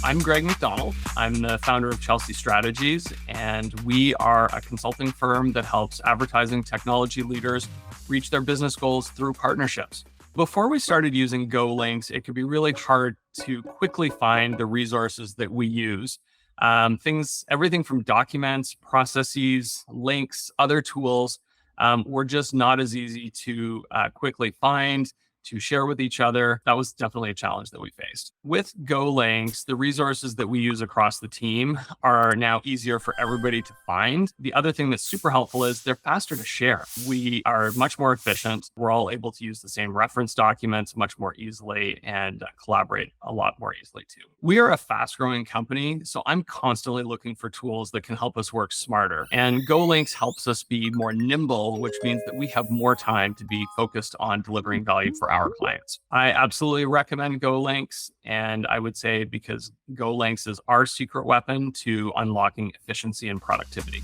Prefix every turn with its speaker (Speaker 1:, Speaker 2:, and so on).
Speaker 1: I'm Greg MacDonald. I'm the founder of Chelsea Strategies, and we are a consulting firm that helps advertising technology leaders reach their business goals through partnerships. Before we started using GoLinks, it could be really hard to quickly find the resources that we use. Everything from documents, processes, links, other tools, were just not as easy to quickly find, to share with each other. That was definitely a challenge that we faced. With GoLinks, the resources that we use across the team are now easier for everybody to find. The other thing that's super helpful is they're faster to share. We are much more efficient. We're all able to use the same reference documents much more easily and collaborate a lot more easily too. We are a fast-growing company, so I'm constantly looking for tools that can help us work smarter. And GoLinks helps us be more nimble, which means that we have more time to be focused on delivering value for our clients. I absolutely recommend GoLinks, and I would say because GoLinks is our secret weapon to unlocking efficiency and productivity.